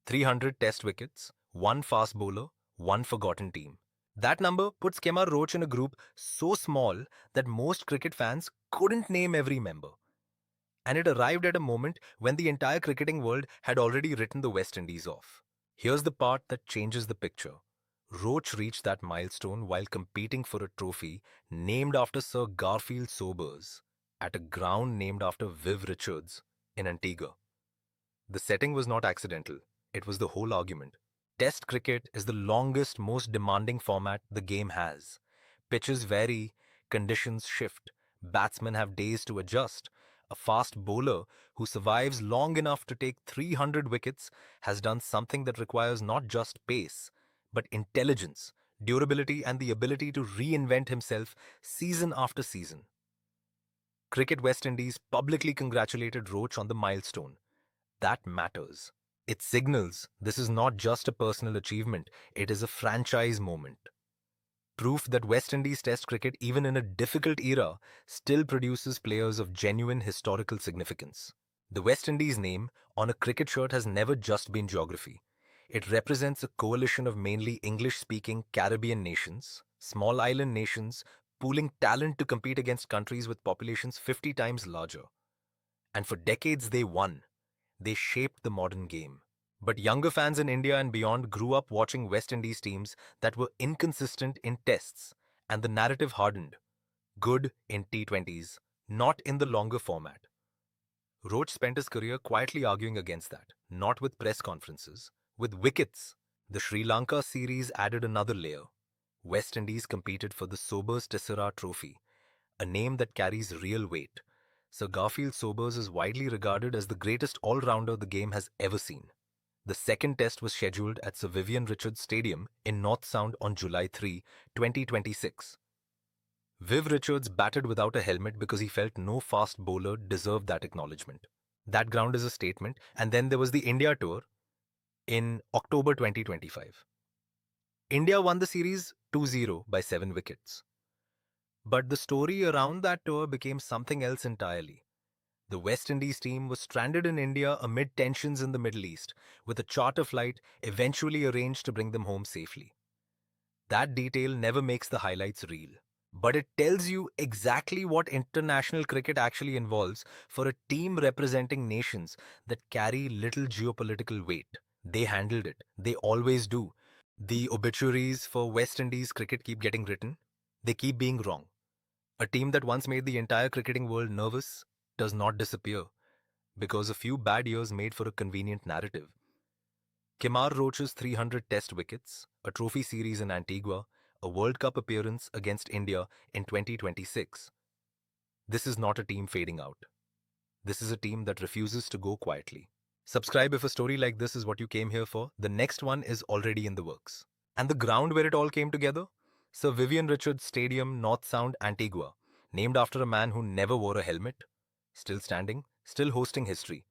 300 test wickets, one fast bowler, one forgotten team. That number puts Kemar Roach in a group so small that most cricket fans couldn't name every member. And it arrived at a moment when the entire cricketing world had already written the West Indies off. Here's the part that changes the picture. Roach reached that milestone while competing for a trophy named after Sir Garfield Sobers at a ground named after Viv Richards in Antigua. The setting was not accidental, it was the whole argument. Test cricket is the longest, most demanding format the game has. Pitches vary, conditions shift, batsmen have days to adjust. A fast bowler who survives long enough to take 300 wickets has done something that requires not just pace, but intelligence, durability, and the ability to reinvent himself season after season. Cricket West Indies publicly congratulated Roach on the milestone. That matters. It signals this is not just a personal achievement, it is a franchise moment. Proof that West Indies Test cricket, even in a difficult era, still produces players of genuine historical significance. The West Indies name on a cricket shirt has never just been geography. It represents a coalition of mainly English-speaking Caribbean nations, small island nations, pooling talent to compete against countries with populations 50 times larger. And for decades they won. They shaped the modern game. But younger fans in India and beyond grew up watching West Indies teams that were inconsistent in tests, and the narrative hardened. Good in T20s, not in the longer format. Roach spent his career quietly arguing against that, not with press conferences, with wickets. The Sri Lanka series added another layer. West Indies competed for the Sobers Tessera Trophy, a name that carries real weight. Sir Garfield Sobers is widely regarded as the greatest all-rounder the game has ever seen. The second test was scheduled at Sir Vivian Richards Stadium in North Sound on July 3, 2026. Viv Richards batted without a helmet because he felt no fast bowler deserved that acknowledgement. That ground is a statement. And then there was the India Tour in October 2025. India won the series 2-0 by 7 wickets. But the story around that tour became something else entirely. The West Indies team was stranded in India amid tensions in the Middle East, with a charter flight eventually arranged to bring them home safely. That detail never makes the highlights reel, but it tells you exactly what international cricket actually involves for a team representing nations that carry little geopolitical weight. They handled it. They always do. The obituaries for West Indies cricket keep getting written. They keep being wrong. A team that once made the entire cricketing world nervous does not disappear because a few bad years made for a convenient narrative. Kemar Roach's 300 test wickets, a trophy series in Antigua, a World Cup appearance against India in 2026. This is not a team fading out. This is a team that refuses to go quietly. Subscribe if a story like this is what you came here for. The next one is already in the works. And the ground where it all came together? Sir Vivian Richards Stadium, North Sound, Antigua, named after a man who never wore a helmet. Still standing, still hosting history.